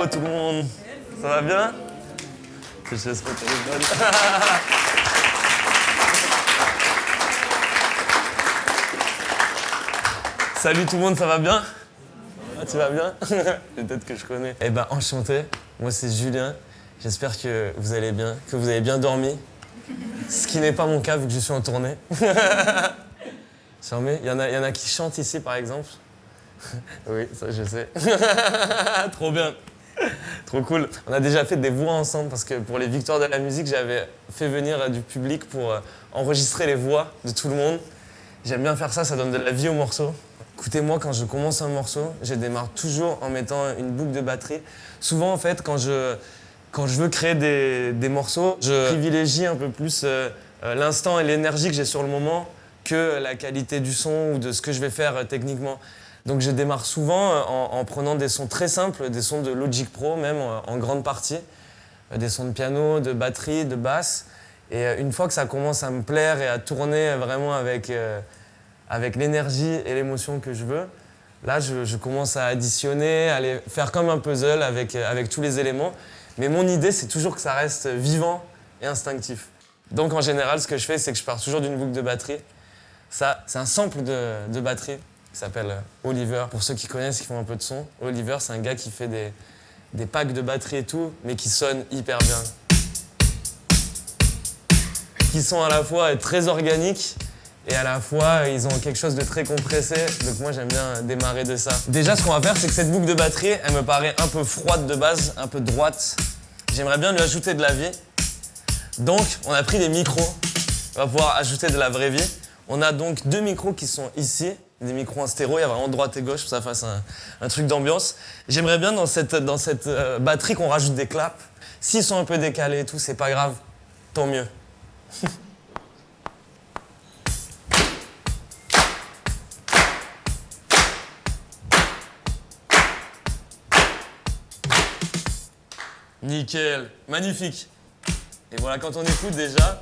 tout le monde. Ça va bien? Je laisse mon téléphone. Salut tout le monde, ça va bien? Ah, tu vas bien? Peut-être que je connais. Eh ben, enchanté. Moi, c'est Julien. J'espère que vous allez bien, que vous avez bien dormi. Ce qui n'est pas mon cas vu que je suis en tournée. Il y en a qui chantent ici, par exemple. Oui, ça je sais. Trop bien. Trop cool. On a déjà fait des voix ensemble parce que pour les Victoires de la musique, j'avais fait venir du public pour enregistrer les voix de tout le monde. J'aime bien faire ça, ça donne de la vie au morceau. Écoutez, moi, quand je commence un morceau, je démarre toujours en mettant une boucle de batterie. Souvent, en fait, quand je veux créer des morceaux, je privilégie un peu plus l'instant et l'énergie que j'ai sur le moment que la qualité du son ou de ce que je vais faire techniquement. Donc je démarre souvent en prenant des sons très simples, des sons de Logic Pro même en grande partie, des sons de piano, de batterie, de basse. Et une fois que ça commence à me plaire et à tourner vraiment avec l'énergie et l'émotion que je veux, là je commence à additionner, à aller faire comme un puzzle avec tous les éléments. Mais mon idée, c'est toujours que ça reste vivant et instinctif. Donc en général, ce que je fais, c'est que je pars toujours d'une boucle de batterie. Ça, c'est un sample de batterie qui s'appelle Oliver. Pour ceux qui connaissent, qui font un peu de son, Oliver, c'est un gars qui fait des packs de batterie et tout, mais qui sonnent hyper bien. Qui sont à la fois très organiques et à la fois, ils ont quelque chose de très compressé. Donc moi, j'aime bien démarrer de ça. Déjà, ce qu'on va faire, c'est que cette boucle de batterie, elle me paraît un peu froide de base, un peu droite. J'aimerais bien lui ajouter de la vie. Donc, on a pris des micros. On va pouvoir ajouter de la vraie vie. On a donc 2 micros qui sont ici, des micros en stéréo, il y a vraiment droite et gauche pour que ça fasse un truc d'ambiance. J'aimerais bien dans cette batterie qu'on rajoute des claps. S'ils sont un peu décalés et tout, c'est pas grave, tant mieux. Nickel, magnifique. Et voilà, quand on écoute déjà,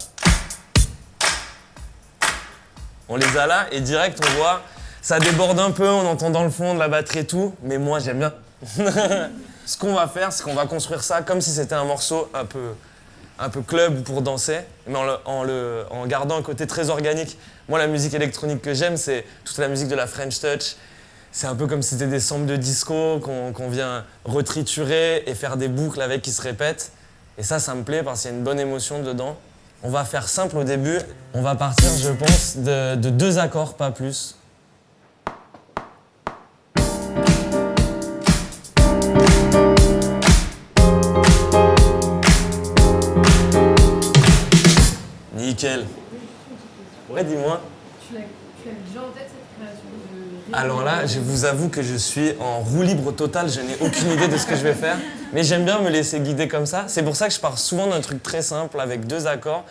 on les a là et direct on voit, ça déborde un peu, on entend dans le fond de la batterie et tout, mais moi j'aime bien. Ce qu'on va faire, c'est qu'on va construire ça comme si c'était un morceau un peu club pour danser, mais en gardant un côté très organique. Moi, la musique électronique que j'aime, c'est toute la musique de la French Touch. C'est un peu comme si c'était des samples de disco qu'on vient retriturer et faire des boucles avec qui se répètent. Et ça me plaît parce qu'il y a une bonne émotion dedans. On va faire simple au début. On va partir, je pense, de 2 accords, pas plus. Nickel. Ouais, dis-moi. Tu l'as déjà en tête, cette création de... Alors là, je vous avoue que je suis en roue libre totale, je n'ai aucune idée de ce que je vais faire. Mais j'aime bien me laisser guider comme ça. C'est pour ça que je pars souvent d'un truc très simple avec 2 accords.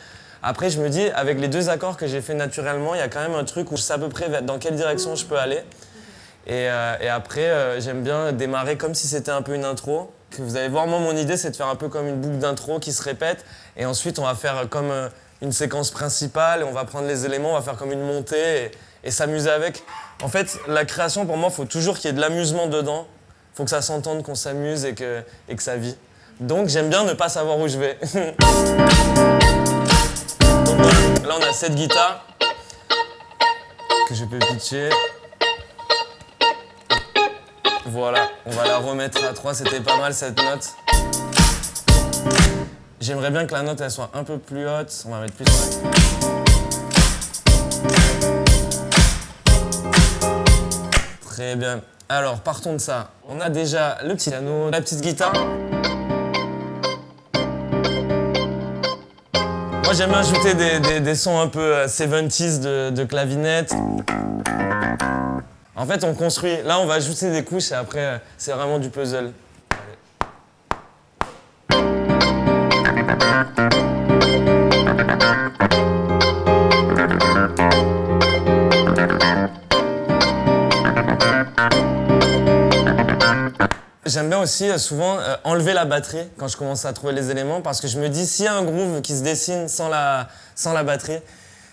Après, je me dis, avec les 2 accords que j'ai fait naturellement, il y a quand même un truc où je sais à peu près dans quelle direction je peux aller. Et après, j'aime bien démarrer comme si c'était un peu une intro. Que vous allez voir, moi, mon idée, c'est de faire un peu comme une boucle d'intro qui se répète. Et ensuite, on va faire comme une séquence principale. Et on va prendre les éléments, on va faire comme une montée et s'amuser avec. En fait, la création, pour moi, il faut toujours qu'il y ait de l'amusement dedans. Il faut que ça s'entende, qu'on s'amuse et que ça vit. Donc, j'aime bien ne pas savoir où je vais. Donc, voilà. Là, on a cette guitare que je peux pitcher. Voilà, on va la remettre à 3, c'était pas mal cette note. J'aimerais bien que la note elle soit un peu plus haute, on va mettre plus sur la... Très bien. Alors, partons de ça. On a déjà le petit piano, la petite guitare. Moi, j'aime bien ajouter des sons un peu 70s de clavinette. En fait, on construit. Là, on va ajouter des couches et après, c'est vraiment du puzzle. J'aime bien aussi souvent enlever la batterie quand je commence à trouver les éléments parce que je me dis s'il y a un groove qui se dessine sans la batterie,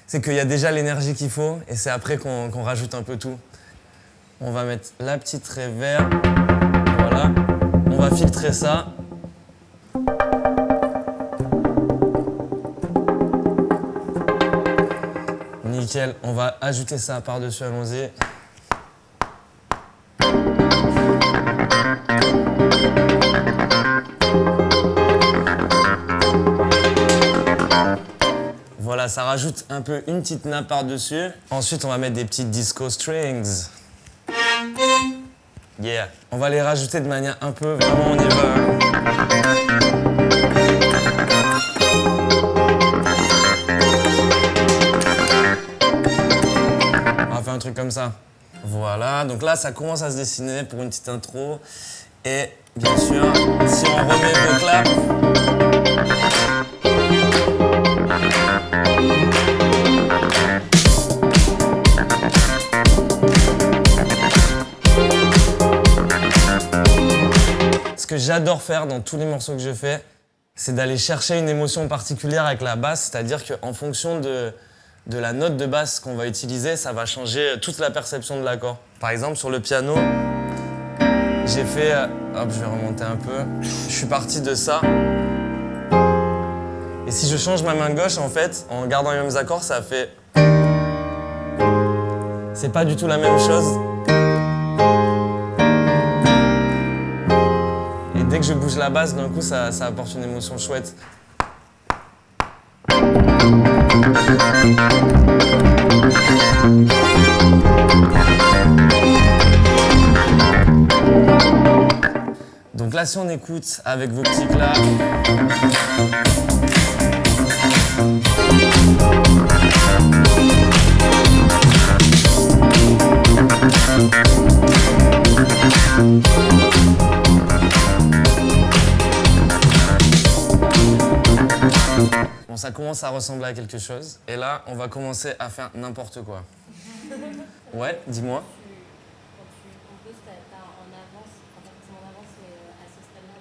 c'est qu'il y a déjà l'énergie qu'il faut et c'est après qu'on rajoute un peu tout. On va mettre la petite reverb, voilà. On va filtrer ça. Nickel, on va ajouter ça par-dessus, allons-y. Voilà, ça rajoute un peu une petite nappe par-dessus. Ensuite, on va mettre des petites disco strings. Yeah. On va les rajouter de manière un peu... Vraiment, on y va. On va faire un truc comme ça. Voilà, donc là, ça commence à se dessiner pour une petite intro. Et bien sûr, si on remet vos claps... Ce que j'adore faire dans tous les morceaux que je fais, c'est d'aller chercher une émotion particulière avec la basse, c'est-à-dire qu'en fonction de la note de basse qu'on va utiliser, ça va changer toute la perception de l'accord. Par exemple, sur le piano, j'ai fait... hop, je vais remonter un peu. Je suis parti de ça. Et si je change ma main gauche, en fait, en gardant les mêmes accords, ça fait... C'est pas du tout la même chose. Et dès que je bouge la basse, d'un coup, ça apporte une émotion chouette. Donc là, si on écoute avec vos petits claps... Bon, ça commence à ressembler à quelque chose. Et là, on va commencer à faire n'importe quoi. Ouais, dis-moi. Quand tu composes, t'as en avance, pas forcément en avance, mais à ce stade-là,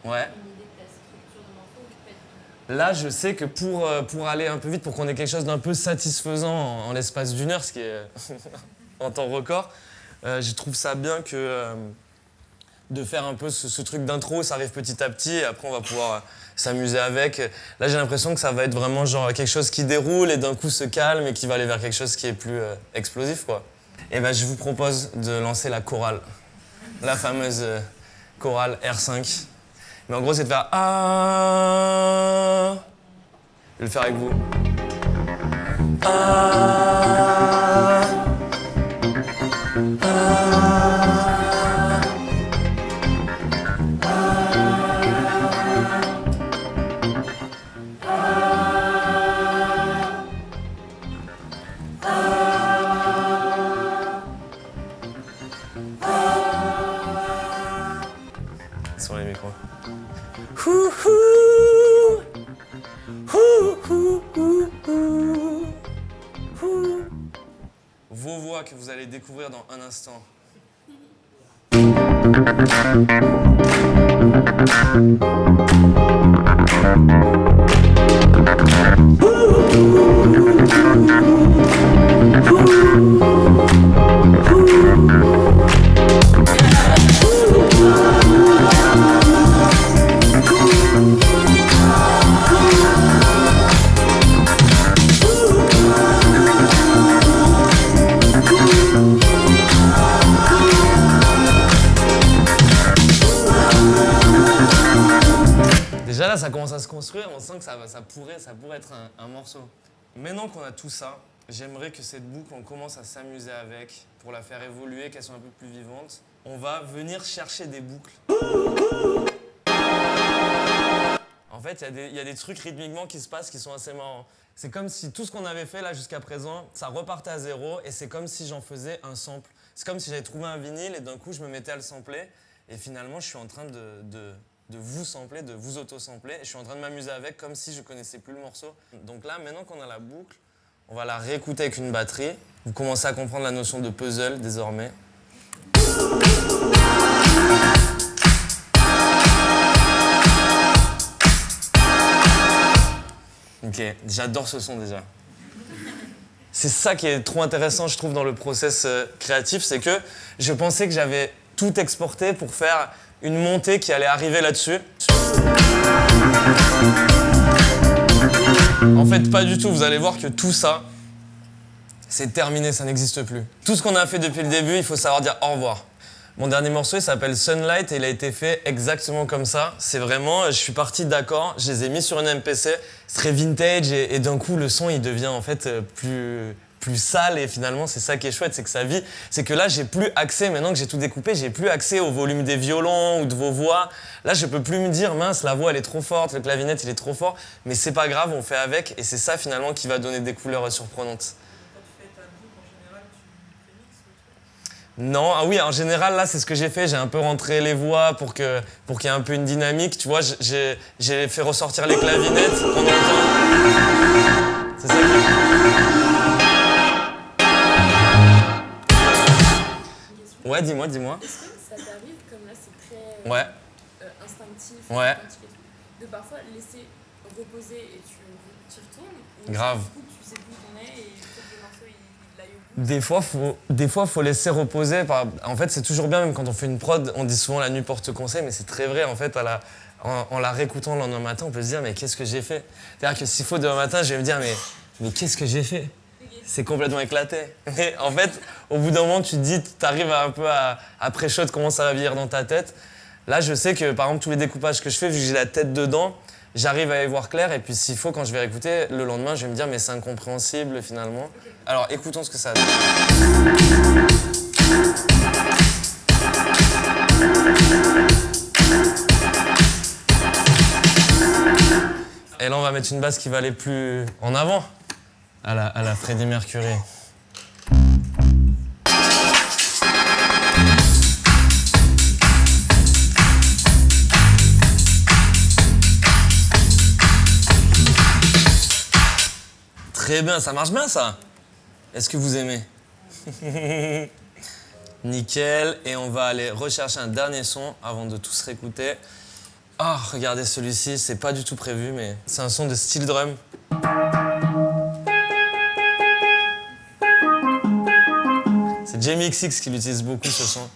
avec Ouais. une idée de ta structure de morceau ou pas du tout? Là, je sais que pour aller un peu vite, pour qu'on ait quelque chose d'un peu satisfaisant en l'espace d'une heure, ce qui est en temps record, je trouve ça bien que de faire un peu ce truc d'intro, ça arrive petit à petit, et après on va pouvoir s'amuser avec. Là, j'ai l'impression que ça va être vraiment genre quelque chose qui déroule et d'un coup se calme et qui va aller vers quelque chose qui est plus explosif, quoi. Et ben, je vous propose de lancer la chorale, la fameuse chorale R5. Mais en gros, c'est de faire ah. Je vais le faire avec vous. Ah. Ah. Sur les micros. Vos voix que vous allez découvrir dans un instant. Déjà là, ça commence à se construire, on sent que ça pourrait être un morceau. Maintenant qu'on a tout ça, j'aimerais que cette boucle, on commence à s'amuser avec, pour la faire évoluer, qu'elle soit un peu plus vivante. On va venir chercher des boucles. En fait, il y a des trucs rythmiquement qui se passent qui sont assez marrants. C'est comme si tout ce qu'on avait fait là jusqu'à présent, ça repartait à zéro et c'est comme si j'en faisais un sample. C'est comme si j'avais trouvé un vinyle et d'un coup, je me mettais à le sampler et finalement, je suis en train de vous sampler, de vous auto-sampler. Et je suis en train de m'amuser avec comme si je connaissais plus le morceau. Donc là, maintenant qu'on a la boucle, on va la réécouter avec une batterie. Vous commencez à comprendre la notion de puzzle désormais. Ok, j'adore ce son déjà. C'est ça qui est trop intéressant, je trouve, dans le process créatif, c'est que je pensais que j'avais tout exporté pour faire une montée qui allait arriver là-dessus. En fait, pas du tout. Vous allez voir que tout ça, c'est terminé, ça n'existe plus. Tout ce qu'on a fait depuis le début, il faut savoir dire au revoir. Mon dernier morceau, il s'appelle Sunlight et il a été fait exactement comme ça. C'est vraiment, je suis parti d'accords, je les ai mis sur une MPC, c'est très vintage et d'un coup, le son, il devient en fait plus sale et finalement, c'est ça qui est chouette, c'est que ça vit. C'est que là, j'ai plus accès, maintenant que j'ai tout découpé, j'ai plus accès au volume des violons ou de vos voix. Là, je peux plus me dire, mince, la voix, elle est trop forte, le clavinette, il est trop fort. Mais c'est pas grave, on fait avec et c'est ça finalement qui va donner des couleurs surprenantes. Non, ah oui, en général, là, c'est ce que j'ai fait. J'ai un peu rentré les voix pour qu'il y ait un peu une dynamique. Tu vois, j'ai fait ressortir les clavinettes qu'on entend. C'est ça qui... Ouais, dis-moi. Est-ce que ça t'arrive, comme là c'est très Ouais. instinctif, Ouais. quantique et tout, de parfois laisser reposer et tu retournes ou Grave. Du coup, tu sais plus où t'en es et peut-être le morceau il aille au bout. Des fois, faut laisser reposer. En fait, c'est toujours bien, même quand on fait une prod, on dit souvent la nuit porte conseil, mais c'est très vrai. En fait, en la réécoutant le lendemain matin, on peut se dire, mais qu'est-ce que j'ai fait? C'est-à-dire que s'il faut demain matin, je vais me dire, mais qu'est-ce que j'ai fait? C'est complètement éclaté. Et en fait, au bout d'un moment, tu te dis, t'arrives un peu à pré-shot comment ça va vieillir dans ta tête. Là, je sais que, par exemple, tous les découpages que je fais, vu que j'ai la tête dedans, j'arrive à y voir clair. Et puis, s'il faut, quand je vais réécouter, le lendemain, je vais me dire, mais c'est incompréhensible, finalement. Alors, écoutons ce que ça donne. Et là, on va mettre une basse qui va aller plus en avant, à la Freddie Mercury. Très bien, ça marche bien ça. Est-ce que vous aimez? Nickel, et on va aller rechercher un dernier son avant de tous réécouter. Ah, regardez celui-ci, c'est pas du tout prévu, mais c'est un son de steel drum. C'est Jamie XX qui l'utilise beaucoup, ce son.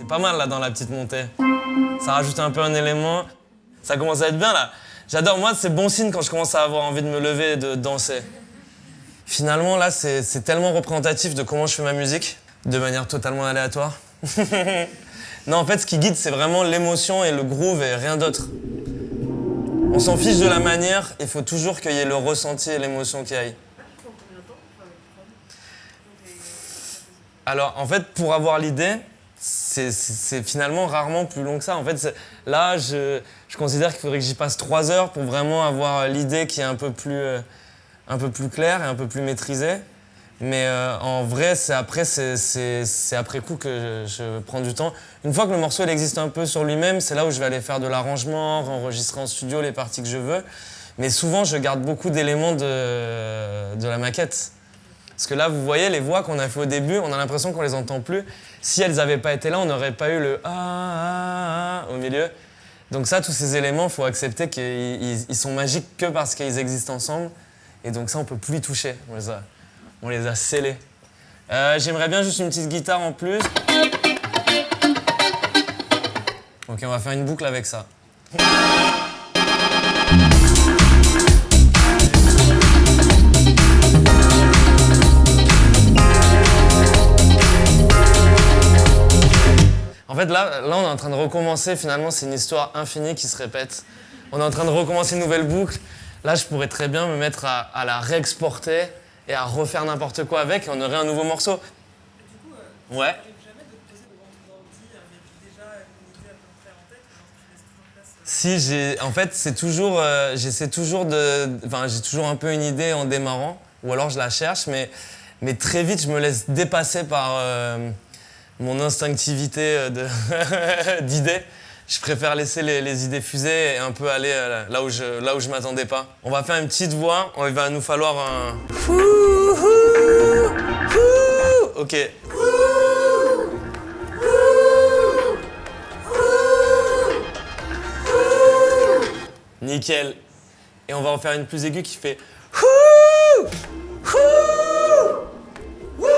Pas mal là dans la petite montée. Ça rajoute un peu un élément. Ça commence à être bien là. J'adore, moi c'est bon signe quand je commence à avoir envie de me lever et de danser. Finalement là c'est tellement représentatif de comment je fais ma musique, de manière totalement aléatoire. Non en fait ce qui guide c'est vraiment l'émotion et le groove et rien d'autre. On s'en fiche de la manière, il faut toujours qu'il y ait le ressenti et l'émotion qui aille. Alors en fait pour avoir l'idée, c'est finalement rarement plus long que ça. En fait, là, je considère qu'il faudrait que j'y passe 3 heures pour vraiment avoir l'idée qui est un peu plus claire et un peu plus maîtrisée. Mais en vrai, c'est après coup que je prends du temps. Une fois que le morceau il existe un peu sur lui-même, c'est là où je vais aller faire de l'arrangement, enregistrer en studio les parties que je veux. Mais souvent, je garde beaucoup d'éléments de la maquette. Parce que là, vous voyez, les voix qu'on a fait au début, on a l'impression qu'on les entend plus. Si elles n'avaient pas été là, on n'aurait pas eu le « ah » au milieu. Donc ça, tous ces éléments, il faut accepter qu'ils sont magiques que parce qu'ils existent ensemble. Et donc ça, on ne peut plus y toucher. On les a scellés. J'aimerais bien juste une petite guitare en plus. Ok, on va faire une boucle avec ça. En fait, là, on est en train de recommencer. Finalement, c'est une histoire infinie qui se répète. On est en train de recommencer une nouvelle boucle. Là, je pourrais très bien me mettre à la réexporter et à refaire n'importe quoi avec et on aurait un nouveau morceau. Et du coup, ouais. ça t'arrive jamais de te poser devant ton ordi avec déjà une idée à peu près en tête, ou alors tu laisses toujours place Si, en fait, c'est toujours, j'essaie toujours j'ai toujours un peu une idée en démarrant, ou alors je la cherche, mais très vite, je me laisse dépasser par mon instinctivité d'idées. Je préfère laisser les idées fuser et un peu aller là où je m'attendais pas. On va faire une petite voix, il va nous falloir un... Ok. Nickel. Et on va en faire une plus aiguë qui fait Wouh! Wouh!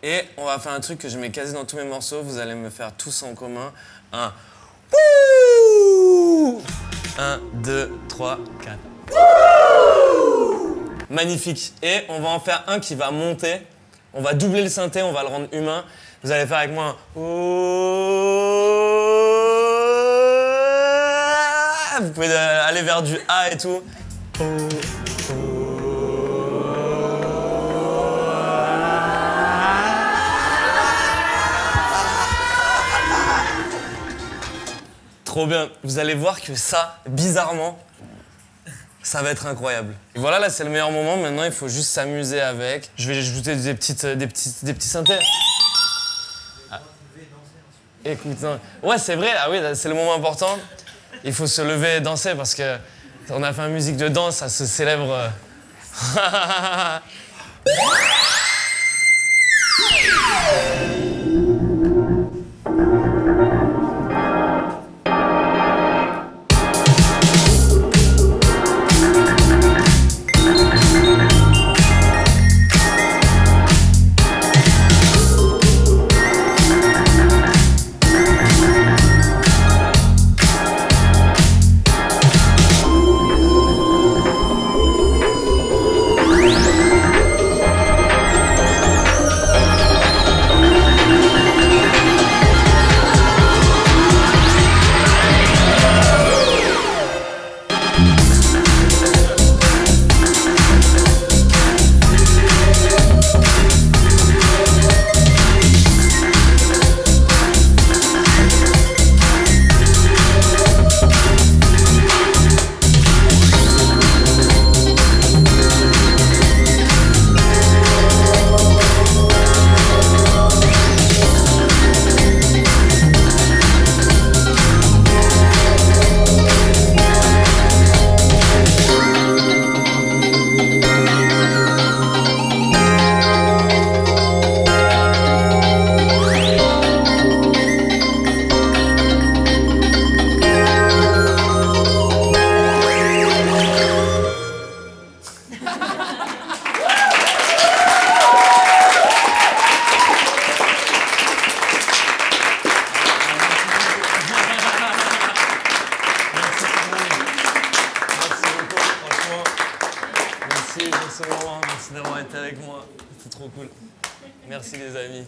Et on va faire un truc que je mets quasi dans tous mes morceaux. Vous allez me faire tous en commun. Un Wouh! 1, 2, 3, 4. Magnifique. Et on va en faire un qui va monter. On va doubler le synthé, on va le rendre humain. Vous allez faire avec moi un Vous pouvez aller vers du A et tout. Trop bien. Vous allez voir que ça, bizarrement, ça va être incroyable. Et voilà, là, c'est le meilleur moment. Maintenant, il faut juste s'amuser avec. Je vais ajouter des petits synthés. Ah. Écoute, non. Ouais, c'est vrai. Ah oui, c'est le moment important. Il faut se lever et danser parce que on a fait une musique de danse, ça se célèbre. Merci pour ce moment, merci d'avoir été avec moi. C'était trop cool. Merci les amis.